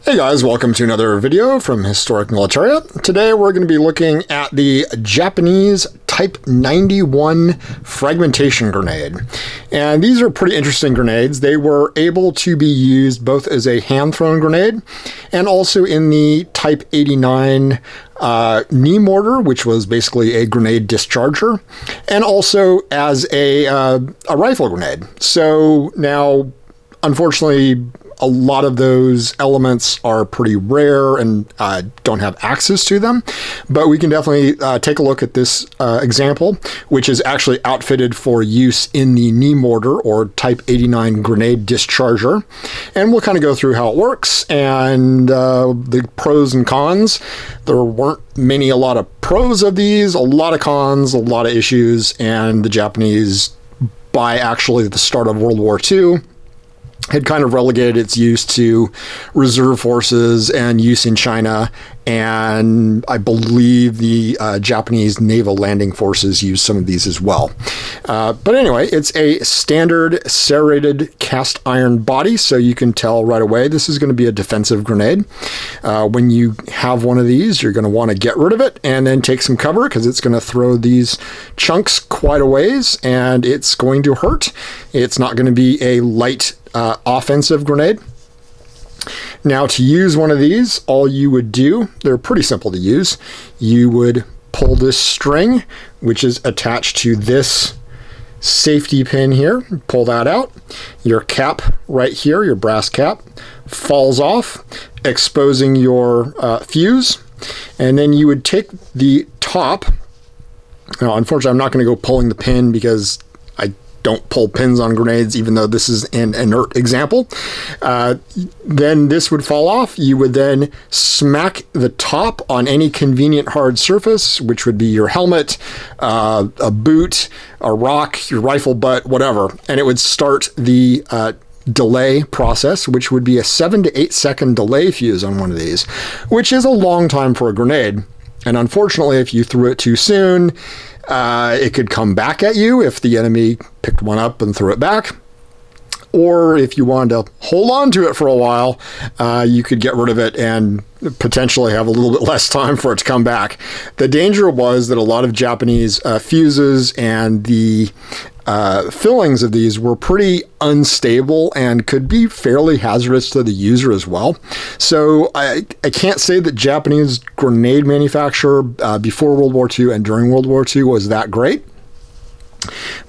Hey guys, welcome to another video from Historic Militaria. Today we're going to be looking at the Japanese Type 91 fragmentation grenade. And these are pretty interesting grenades. They were able to be used both as a hand-thrown grenade and also in the Type 89 knee mortar, which was basically a grenade discharger, and also as a rifle grenade. So now, unfortunately, a lot of those elements are pretty rare and don't have access to them, but we can definitely take a look at this example, which is actually outfitted for use in the knee mortar or Type 89 grenade discharger. And we'll kind of go through how it works and the pros and cons. There weren't a lot of pros of these, a lot of cons, a lot of issues, and the Japanese, by actually the start of World War II, had kind of relegated its use to reserve forces and use in China, and I believe the Japanese naval landing forces use some of these as well. But anyway, it's a standard serrated cast iron body, so you can tell right away this is going to be a defensive grenade. When you have one of these, you're going to want to get rid of it and then take some cover, because it's going to throw these chunks quite a ways and it's going to hurt. It's not going to be a light offensive grenade. Now, to use one of these, all you would do, they're pretty simple to use. You would pull this string, which is attached to this safety pin here, pull that out. Your cap right here, your brass cap, falls off, exposing your fuse. And then you would take the top. Now, unfortunately, I'm not going to go pulling the pin because I don't pull pins on grenades, even though this is an inert example. Then this would fall off. You would then smack the top on any convenient hard surface, which would be your helmet, a boot, a rock, your rifle butt, whatever. And it would start the delay process, which would be a 7 to 8 second delay fuse on one of these, which is a long time for a grenade. And unfortunately, if you threw it too soon, it could come back at you if the enemy picked one up and threw it back. Or if you wanted to hold on to it for a while, you could get rid of it and potentially have a little bit less time for it to come back. The danger was that a lot of Japanese fuses and the fillings of these were pretty unstable and could be fairly hazardous to the user as well. So I can't say that Japanese grenade manufacture before World War II and during World War II was that great.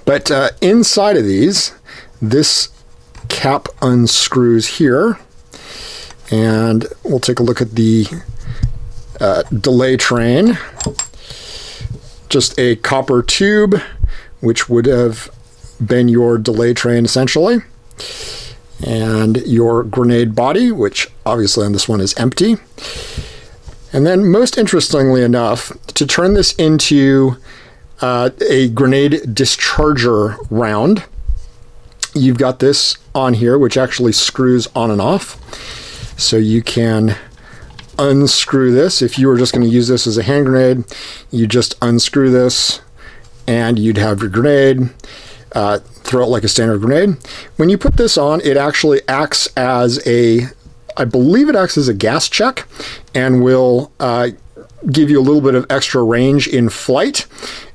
But inside of these, this cap unscrews here, and we'll take a look at the delay train. Just a copper tube, which would have been your delay train essentially, and your grenade body, which obviously on this one is empty. And then, most interestingly enough, to turn this into a grenade discharger round, you've got this on here, which actually screws on and off. So you can unscrew this. If you were just going to use this as a hand grenade, you just unscrew this and you'd have your grenade. Throw it like a standard grenade. When you put this on, it actually acts as I believe it acts as a gas check and will give you a little bit of extra range in flight.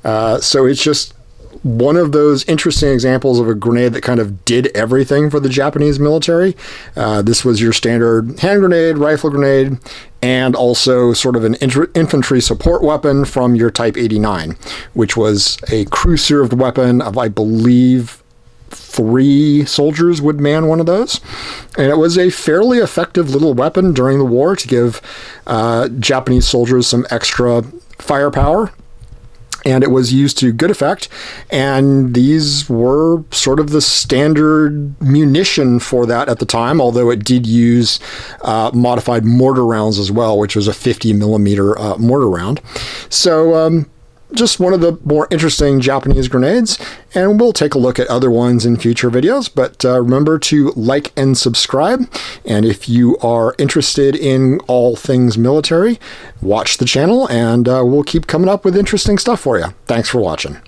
So it's just one of those interesting examples of a grenade that kind of did everything for the Japanese military. This was your standard hand grenade, rifle grenade, and also sort of an infantry support weapon from your Type 89, which was a crew-served weapon of, I believe, 3 soldiers would man one of those. And it was a fairly effective little weapon during the war to give Japanese soldiers some extra firepower. And it was used to good effect, and these were sort of the standard munition for that at the time, although it did use modified mortar rounds as well, which was a 50 millimeter mortar round. So just one of the more interesting Japanese grenades, and we'll take a look at other ones in future videos. But remember to like and subscribe, and if you are interested in all things military, watch the channel, and we'll keep coming up with interesting stuff for you. Thanks for watching.